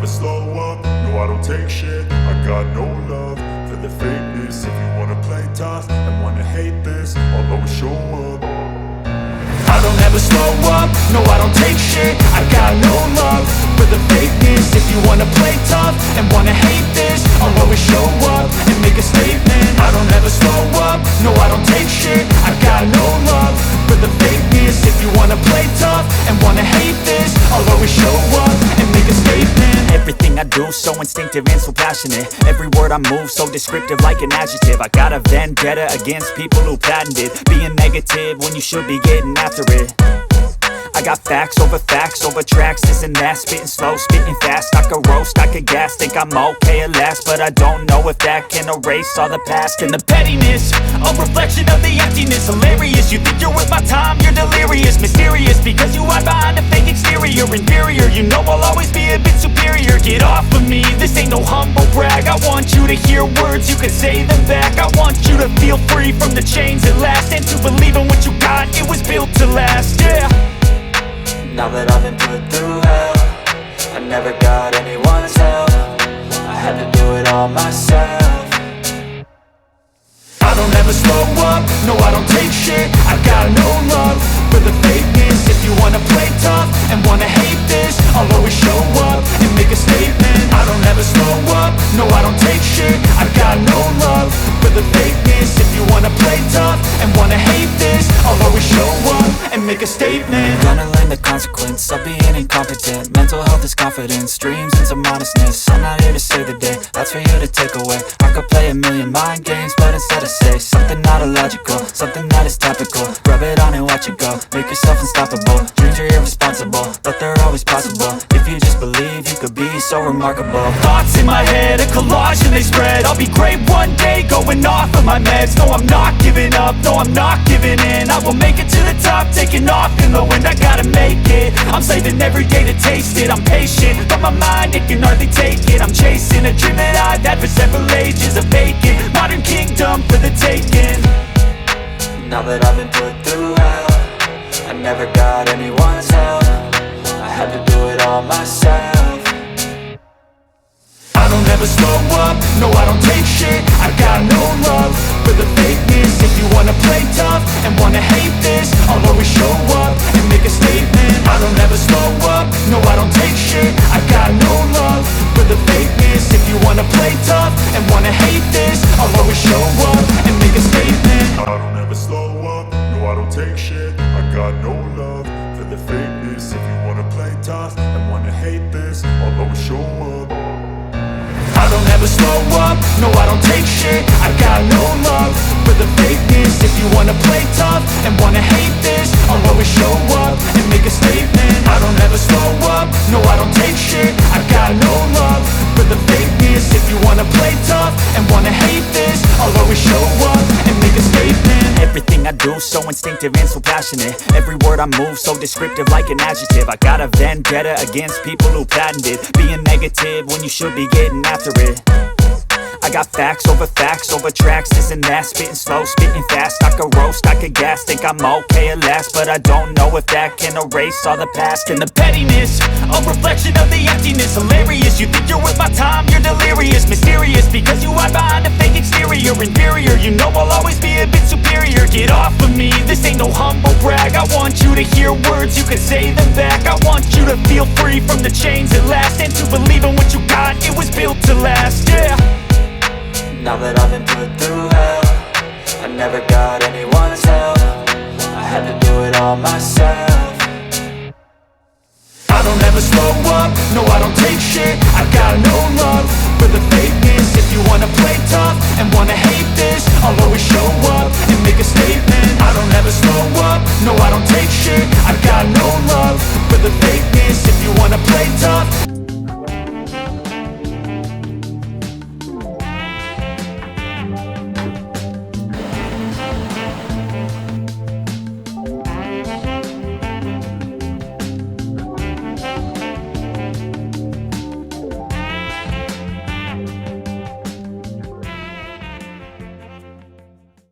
slow up, no I don't take shit. I got no love for the fakeness. If you wanna play tough and wanna hate this, I'll always show up. I don't ever slow up, no I don't take shit. I got no love for the fakeness. If you wanna play tough and wanna hate this, I'll always show up and make a statement. I don't ever slow up, no I don't take shit. I got no love for the fakeness. If you wanna play tough and wanna hate this, I'll always show up and make a statement. Everything I do so instinctive and so passionate. Every word I move so descriptive like an adjective. I got a vendetta against people who patented being negative when you should be getting after it. I got facts over tracks, this and that. Spitting slow, spitting fast. I could roast, I could gas. Think I'm okay at last, but I don't know if that can erase all the past. And the pettiness, a reflection of the emptiness. Hilarious, you think you're worth my time, you're delirious. Mysterious, because you hide behind a fake exterior. Inferior, you know I'll always be a bit superior. Get off of me, this ain't no humble brag. I want you to hear words, you can say them back. I want you to feel free from the chains at last, and to believe in what you got, it was built to last, yeah. Now that I've been put through hell, I never got anyone's help. I had to do it all myself. I don't ever slow up, no I don't take shit. I got no love for the fakeness. If you wanna play tough and wanna hate this, I'll always show up and make a statement. I don't ever slow up, no I don't take shit. I got no love for the fakeness. If you wanna play tough and wanna hate this, I'll always show up and make a statement. Gonna learn the consequence of being incompetent. Mental health is confidence, dreams and some honestness. I'm not here to save the day, that's for you to take away. I could play a million mind games, but instead I say something not illogical, something that is topical. Rub it on and watch it go, make yourself unstoppable. Dreams are irresponsible, but they're always possible. If you just believe, you could be so remarkable. Thoughts in my head, a collage and they spread. I'll be great one day, going off of my meds. No, I'm not giving up, no, I'm not giving in. I will make it to the top, taking off in the wind. I gotta make it, I'm saving every day to taste it. I'm patient, but my mind, it can hardly take it. I'm chasing a dream that I've had for several ages. A vacant, modern kingdom for the taking. Now that I've been put through hell, I never got anyone's help. I had to do it all myself. I don't ever slow up, no I don't take shit. I got no love for the fakeness. If you wanna play tough and wanna hate this, I'll always show up and make a statement. I don't ever slow up, no I don't take shit. I got no love for the fakeness. If you wanna play tough and wanna hate this, I'll always show up and make a statement. I don't ever slow up, no I don't take shit. I got no love for the fakeness. If you wanna play tough and wanna hate this, I'll always show up. I don't ever slow up, no I don't take shit. I got no love for the fakeness. If you wanna play tough and wanna hate this, I'll always show up and make a statement. I don't ever slow up, no I don't take shit. I got no love for the fakeness. If you wanna play tough and wanna hate this, I'll always show up and make a statement. Everything I do so instinctive and so passionate. Every word I move so descriptive like an adjective. I got a vendetta against people who patented being negative when you should be getting after it. I got facts over tracks, this and that. Spitting slow, spitting fast. I could roast, I could gas. Think I'm okay at last, but I don't know if that can erase all the past. And the pettiness, a reflection of the emptiness. Hilarious, you think you're worth my time, you're delirious. Mysterious, because you hide behind a fake exterior. Inferior, you know I'll always be a bit superior. Get off of me, this ain't no humble brag. I want you to hear words, you can say them back. I want you to feel free from the chains at last, and to believe in what you got, it was built to last, yeah. Now that I've been put through hell, I never got anyone's help. I had to do it all myself. I don't ever slow up, no I don't take shit. I got no love for the fakeness. If you wanna play tough and wanna hate this, I'll always show up and make a statement. I don't ever slow up, no I don't take shit. I got no love for the fakeness. If you wanna play tough